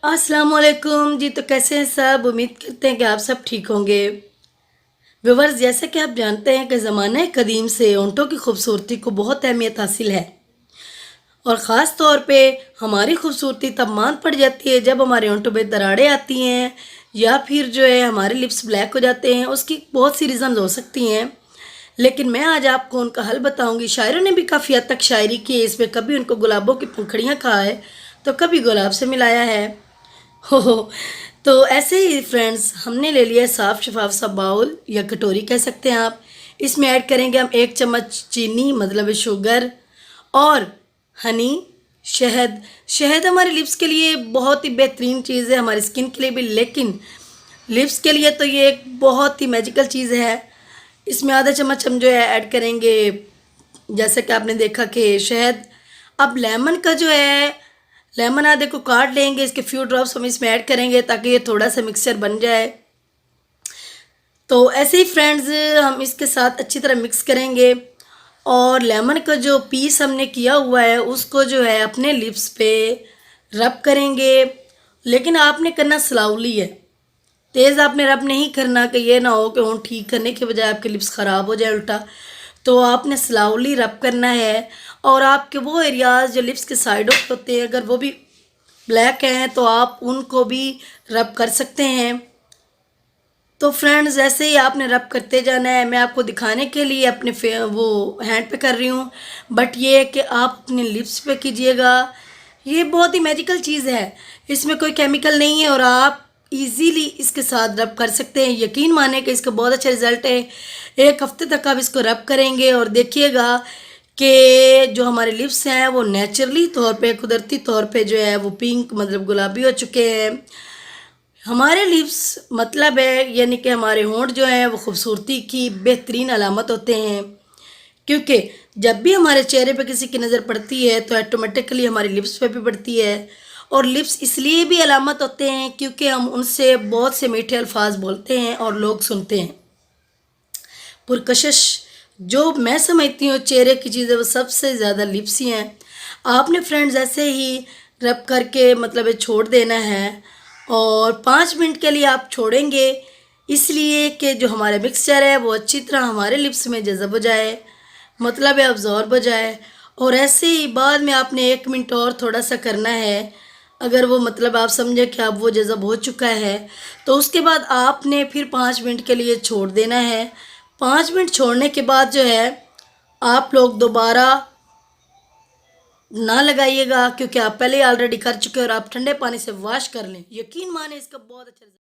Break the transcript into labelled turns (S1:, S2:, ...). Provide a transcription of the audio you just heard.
S1: अस्सलामुअलैकुम जी। तो कैसे हैं सब? उम्मीद करते हैं कि आप सब ठीक होंगे। व्यूवर्स, जैसे कि आप जानते हैं कि ज़माने कदीम से ऊँटों की खूबसूरती को बहुत अहमियत हासिल है और ख़ास तौर पे हमारी खूबसूरती तब मान पड़ जाती है जब हमारे ऊँटों पे दरारें आती हैं या फिर जो है हमारे लिप्स ब्लैक हो जाते हैं। उसकी बहुत सी रीज़न्स हो सकती हैं, लेकिन मैं आज आपको उनका हल बताऊंगी। शायरों ने भी काफ़ी हद तक शायरी की है इसमें, कभी उनको गुलाबों की पंखुड़ियाँ कहा है तो कभी गुलाब से मिलाया है। हो तो ऐसे ही फ्रेंड्स, हमने ले लिया साफ शफाफ सा बाउल या कटोरी कह सकते हैं आप। इसमें ऐड करेंगे हम 1 चम्मच चीनी, मतलब शुगर, और हनी, शहद। शहद हमारे लिप्स के लिए बहुत ही बेहतरीन चीज़ है, हमारी स्किन के लिए भी, लेकिन लिप्स के लिए तो ये एक बहुत ही मैजिकल चीज़ है। इसमें आधा चम्मच हम जो है ऐड करेंगे, जैसे कि आपने देखा कि शहद। अब लेमन का जो है, लेमन आधे को काट लेंगे, इसके फ्यू ड्रॉप्स हम इसमें ऐड करेंगे ताकि ये थोड़ा सा मिक्सचर बन जाए। तो ऐसे ही फ्रेंड्स, हम इसके साथ अच्छी तरह मिक्स करेंगे और लेमन का जो पीस हमने किया हुआ है उसको जो है अपने लिप्स पे रब करेंगे। लेकिन आपने करना स्लाउली है, तेज़ आपने रब नहीं करना कि ये ना हो कि होंठ ठीक करने के बजाय आपके लिप्स ख़राब हो जाए उल्टा। तो आपने स्लाउली रब करना है और आपके वो एरियाज़ जो लिप्स के साइडों पे होते हैं, अगर वो भी ब्लैक हैं तो आप उनको भी रब कर सकते हैं। तो फ्रेंड्स, ऐसे ही आपने रब करते जाना है। मैं आपको दिखाने के लिए अपने वो हैंड पे कर रही हूँ, बट ये है कि आप अपने लिप्स पे कीजिएगा। ये बहुत ही मैजिकल चीज़ है, इसमें कोई केमिकल नहीं है और आप इजीली इसके साथ रब कर सकते हैं। यकीन माने कि इसका बहुत अच्छा रिजल्ट है। 1 हफ्ते तक आप इसको रब करेंगे और देखिएगा कि जो हमारे लिप्स हैं वो नेचुरली तौर पे, कुदरती तौर पे जो है वो पिंक, मतलब गुलाबी हो चुके हैं। हमारे लिप्स मतलब है, यानी कि हमारे होंठ जो हैं वो खूबसूरती की बेहतरीन अलामत होते हैं, क्योंकि जब भी हमारे चेहरे पे किसी की नज़र पड़ती है तो ऑटोमेटिकली हमारे लिप्स पे भी पड़ती है। और लिप्स इसलिए भी अलामत होते हैं क्योंकि हम उनसे बहुत से मीठे अल्फाज बोलते हैं और लोग सुनते हैं। पुरकशिश जो मैं समझती हूँ चेहरे की चीज़ें, वो सबसे ज़्यादा लिप्स ही हैं। आपने फ्रेंड्स ऐसे ही रब करके मतलब ये छोड़ देना है और 5 मिनट के लिए आप छोड़ेंगे, इसलिए कि जो हमारा मिक्सचर है वो अच्छी तरह हमारे लिप्स में जज़ब हो जाए, मतलब है अब्जॉर्ब हो जाए। और ऐसे ही बाद में आपने 1 मिनट और थोड़ा सा करना है। अगर वो मतलब आप समझे कि अब वो जज़ब हो चुका है तो उसके बाद आपने फिर 5 मिनट के लिए छोड़ देना है। 5 मिनट छोड़ने के बाद जो है आप लोग दोबारा ना लगाइएगा, क्योंकि आप पहले ही ऑलरेडी कर चुके हैं और आप ठंडे पानी से वॉश कर लें। यकीन माने इसका बहुत अच्छा